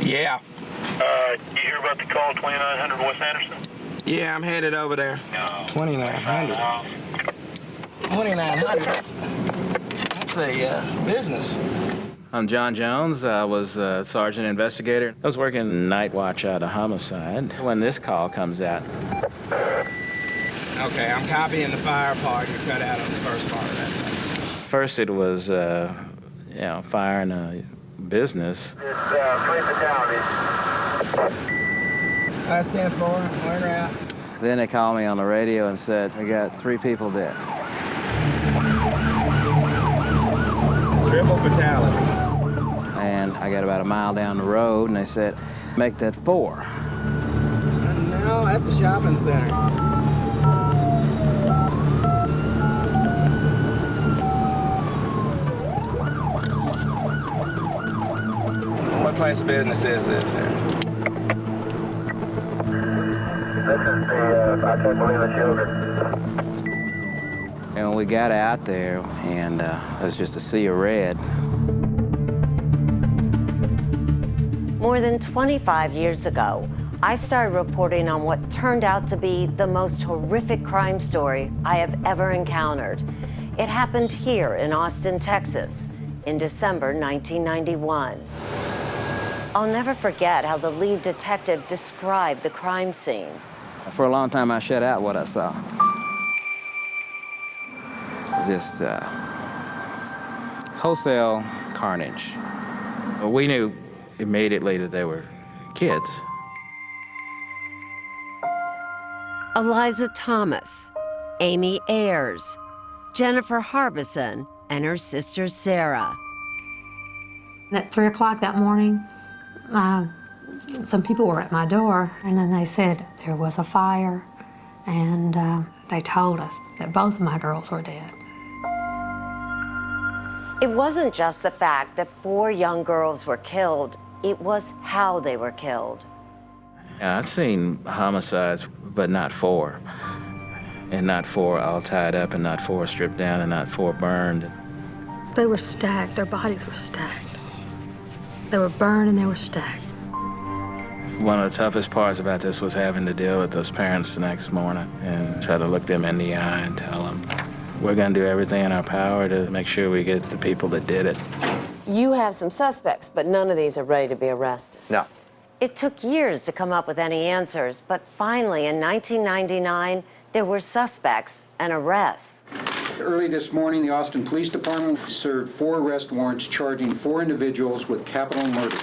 Yeah. You hear about the call 2900 West Anderson? Yeah, I'm headed over there. No. 2900. 2900. That's a business. I'm John Jones. I was a sergeant investigator. I was working night watch out of homicide when this call comes out. Okay, I'm copying the fire part you cut out on the first part of that. First it was, fire in a business. It's 3 fatalities. Last 10-4, we're out. Then they called me on the radio and said, we got 3 people dead. Triple fatality. And I got about a mile down the road, and they said, make that 4. No, that's a shopping center. What place of business is this here? This is the, I can't believe it's yogurt. And when we got out there, and it was just a sea of red. More than 25 years ago, I started reporting on what turned out to be the most horrific crime story I have ever encountered. It happened here in Austin, Texas, in December 1991. I'll never forget how the lead detective described the crime scene. For a long time, I shut out what I saw. Just wholesale carnage. Well, we knew immediately that they were kids. Eliza Thomas, Amy Ayers, Jennifer Harbison, and her sister Sarah. At 3 o'clock that morning, some people were at my door, and then they said there was a fire, and they told us that both of my girls were dead. It wasn't just the fact that 4 young girls were killed, it was how they were killed. Yeah, I've seen homicides, but not 4. And not 4 all tied up, and not 4 stripped down, and not 4 burned. They were stacked, their bodies were stacked. They were burned and they were stacked. One of the toughest parts about this was having to deal with those parents the next morning and try to look them in the eye and tell them, we're gonna do everything in our power to make sure we get the people that did it. You have some suspects, but none of these are ready to be arrested. No. It took years to come up with any answers, but finally in 1999, there were suspects and arrests. Early this morning, the Austin Police Department served 4 arrest warrants charging 4 individuals with capital murder.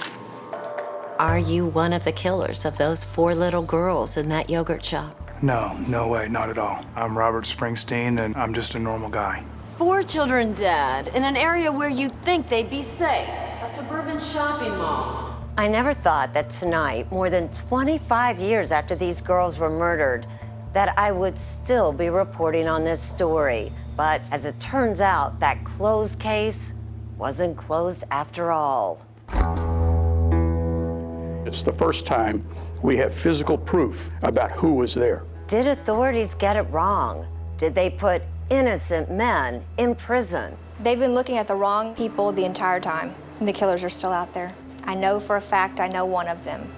Are you one of the killers of those 4 little girls in that yogurt shop? No, no way, not at all. I'm Robert Springsteen, and I'm just a normal guy. 4 children dead in an area where you'd think they'd be safe, a suburban shopping mall. I never thought that tonight, more than 25 years after these girls were murdered, that I would still be reporting on this story. But as it turns out, that closed case wasn't closed after all. It's the first time we have physical proof about who was there. Did authorities get it wrong? Did they put innocent men in prison? They've been looking at the wrong people the entire time, and the killers are still out there. I know for a fact I know one of them.